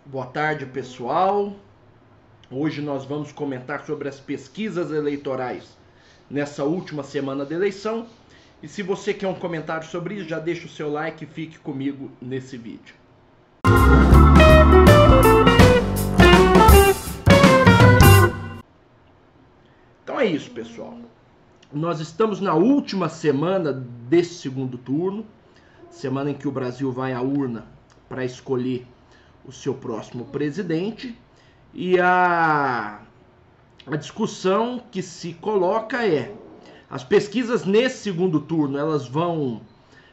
Boa tarde, pessoal. Hoje nós vamos comentar sobre as pesquisas eleitorais nessa última semana da eleição. E se você quer um comentário sobre isso, já deixa o seu like e fique comigo nesse vídeo. Então é isso, pessoal. Nós estamos na última semana desse segundo turno, semana em que o Brasil vai à urna para escolher o seu próximo presidente, e a discussão que se coloca é: as pesquisas nesse segundo turno, elas vão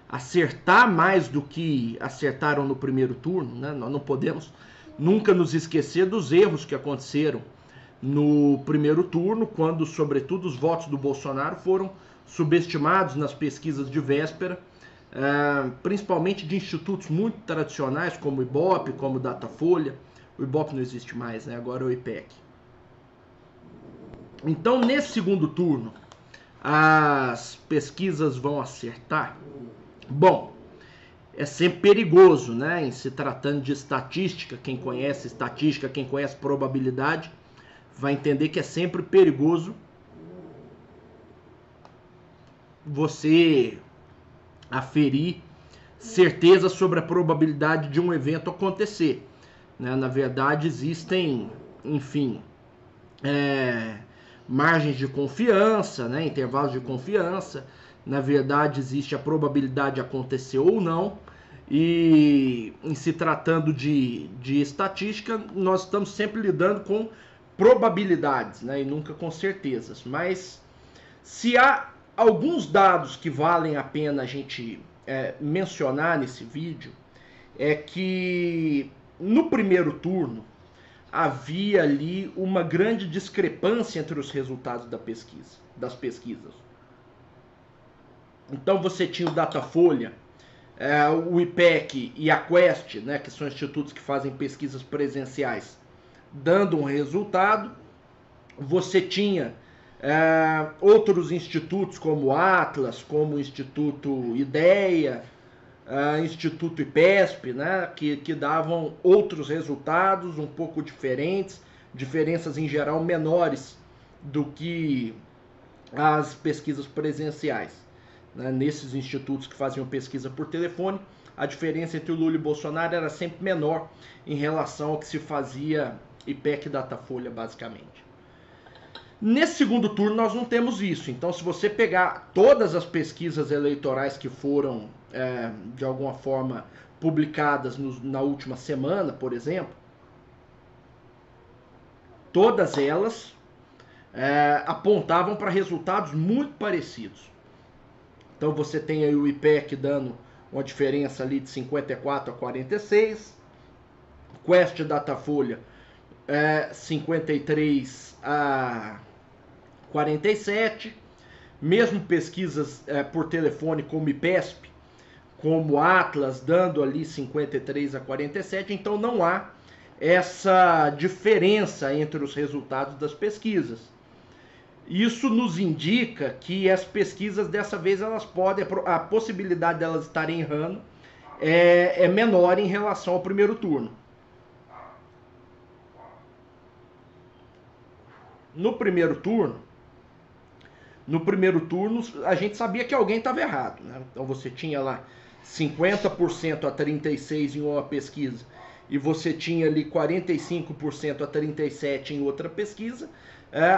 acertar mais do que acertaram no primeiro turno, né? Nós não podemos nunca nos esquecer dos erros que aconteceram no primeiro turno, quando, sobretudo, os votos do Bolsonaro foram subestimados nas pesquisas de véspera, principalmente de institutos muito tradicionais, como o Ibope, como o Datafolha. O Ibope não existe mais, né? Agora é o IPEC. Então, nesse segundo turno, as pesquisas vão acertar? Bom, é sempre perigoso, né? Em se tratando de estatística, quem conhece estatística, quem conhece probabilidade, vai entender que é sempre perigoso você aferir certeza sobre a probabilidade de um evento acontecer, né? Na verdade, existem, enfim, margens de confiança, né? Intervalos de confiança. Na verdade, existe a probabilidade de acontecer ou não. E em se tratando de estatística, nós estamos sempre lidando com probabilidades, né? E nunca com certezas. Mas se há alguns dados que valem a pena a gente mencionar nesse vídeo, é que no primeiro turno havia ali uma grande discrepância entre os resultados das pesquisas. Então você tinha o Datafolha, o IPEC e a Quest, né, que são institutos que fazem pesquisas presenciais, dando um resultado. Você tinha outros institutos como o Atlas, como o Instituto Ideia, Instituto IPESP, né, que davam outros resultados um pouco diferentes, diferenças em geral menores do que as pesquisas presenciais, né. Nesses institutos que faziam pesquisa por telefone, a diferença entre o Lula e o Bolsonaro era sempre menor em relação ao que se fazia IPEC e Datafolha, basicamente. Nesse segundo turno nós não temos isso. Então, se você pegar todas as pesquisas eleitorais que foram, de alguma forma, publicadas na última semana, por exemplo, todas elas apontavam para resultados muito parecidos. Então, você tem aí o IPEC dando uma diferença ali de 54 a 46, Quest e Datafolha 53 a 47, mesmo pesquisas por telefone como IPESP, como Atlas, dando ali 53 a 47, então não há essa diferença entre os resultados das pesquisas. Isso nos indica que as pesquisas dessa vez elas podem, a possibilidade delas estarem errando é menor em relação ao primeiro turno. No primeiro turno, a gente sabia que alguém estava errado, né? Então você tinha lá 50% a 36% em uma pesquisa e você tinha ali 45% a 37% em outra pesquisa.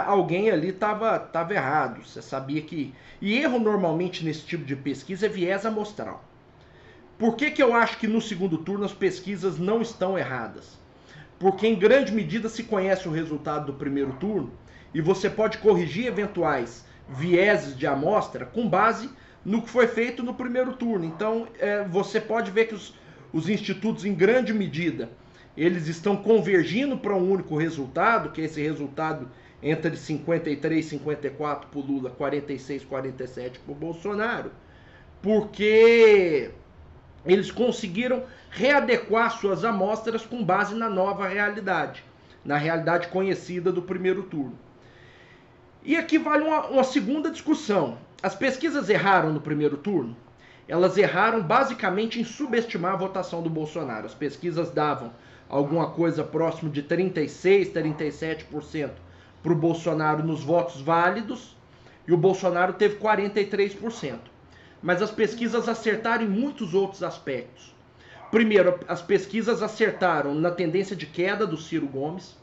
Alguém ali estava errado. Você sabia que... E erro normalmente nesse tipo de pesquisa é viés amostral. Por que eu acho que no segundo turno as pesquisas não estão erradas? Porque em grande medida se conhece o resultado do primeiro turno e você pode corrigir eventuais vieses de amostra com base no que foi feito no primeiro turno. Então, você pode ver que os institutos, em grande medida, eles estão convergindo para um único resultado, que é esse resultado entre 53 e 54 para o Lula, 46 e 47 para o Bolsonaro, porque eles conseguiram readequar suas amostras com base na nova realidade, na realidade conhecida do primeiro turno. E aqui vale uma segunda discussão. As pesquisas erraram no primeiro turno? elas erraram basicamente em subestimar a votação do Bolsonaro. As pesquisas davam alguma coisa próximo de 36, 37% para o Bolsonaro nos votos válidos, e o Bolsonaro teve 43%. Mas as pesquisas acertaram em muitos outros aspectos. Primeiro, as pesquisas acertaram na tendência de queda do Ciro Gomes.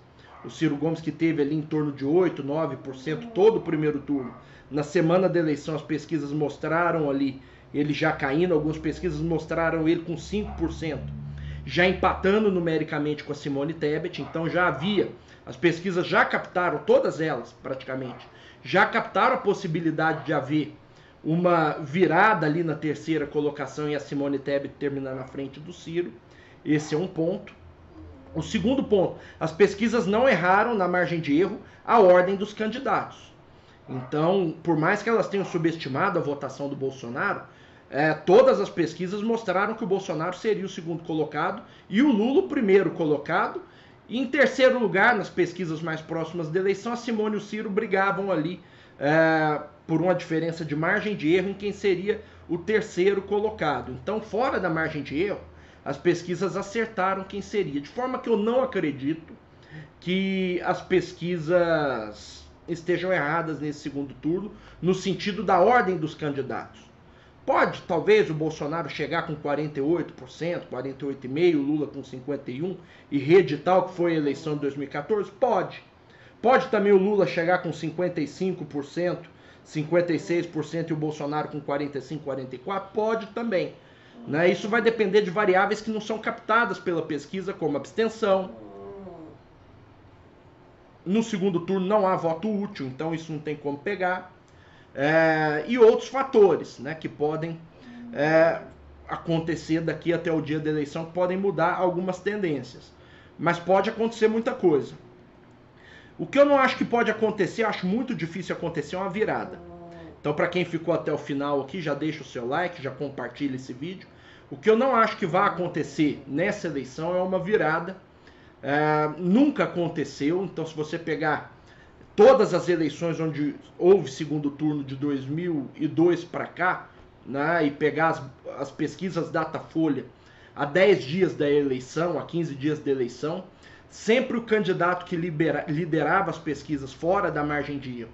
O Ciro Gomes, que teve ali em torno de 8, 9% todo o primeiro turno. Na semana da eleição, as pesquisas mostraram ali ele já caindo, algumas pesquisas mostraram ele com 5%, já empatando numericamente com a Simone Tebet. Então já havia, as pesquisas já captaram, todas elas praticamente, já captaram a possibilidade de haver uma virada ali na terceira colocação e a Simone Tebet terminar na frente do Ciro. Esse é um ponto. O segundo ponto, as pesquisas não erraram na margem de erro a ordem dos candidatos. Então, por mais que elas tenham subestimado a votação do Bolsonaro, todas as pesquisas mostraram que o Bolsonaro seria o segundo colocado e o Lula o primeiro colocado. E em terceiro lugar, nas pesquisas mais próximas da eleição, a Simone e o Ciro brigavam ali por uma diferença de margem de erro em quem seria o terceiro colocado. Então, fora da margem de erro, as pesquisas acertaram quem seria. De forma que eu não acredito que as pesquisas estejam erradas nesse segundo turno, no sentido da ordem dos candidatos. Pode, talvez, o Bolsonaro chegar com 48%, 48,5%, o Lula com 51% e reeditar o que foi a eleição de 2014? Pode. Pode também o Lula chegar com 55%, 56% e o Bolsonaro com 45%, 44%? Pode também. Né? Isso vai depender de variáveis que não são captadas pela pesquisa, como abstenção. No segundo turno não há voto útil, então isso não tem como pegar. E outros fatores, né, que podem acontecer daqui até o dia da eleição, que podem mudar algumas tendências. Mas pode acontecer muita coisa. O que eu não acho que pode acontecer, eu acho muito difícil acontecer, é uma virada. Então, para quem ficou até o final aqui, já deixa o seu like, já compartilha esse vídeo. O que eu não acho que vai acontecer nessa eleição é uma virada. Nunca aconteceu, então se você pegar todas as eleições onde houve segundo turno de 2002 para cá, né, e pegar as pesquisas Datafolha a 10 dias da eleição, a 15 dias da eleição, sempre o candidato que liderava as pesquisas fora da margem de erro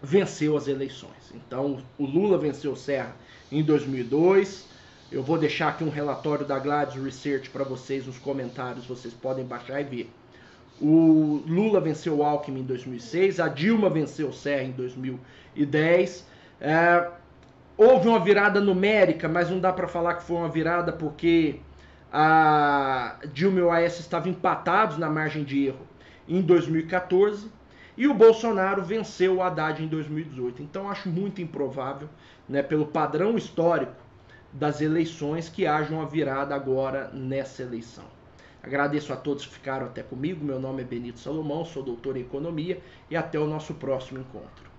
venceu as eleições. Então o Lula venceu o Serra em 2002. Eu vou deixar aqui um relatório da Gladys Research para vocês nos comentários, vocês podem baixar e ver. O Lula venceu o Alckmin em 2006, a Dilma venceu o Serra em 2010. Houve uma virada numérica, mas não dá para falar que foi uma virada porque a Dilma e o Aécio estavam empatados na margem de erro em 2014 e o Bolsonaro venceu o Haddad em 2018. Então acho muito improvável, né, pelo padrão histórico das eleições, que haja uma virada agora nessa eleição. Agradeço a todos que ficaram até comigo. Meu nome é Benito Salomão, sou doutor em economia e até o nosso próximo encontro.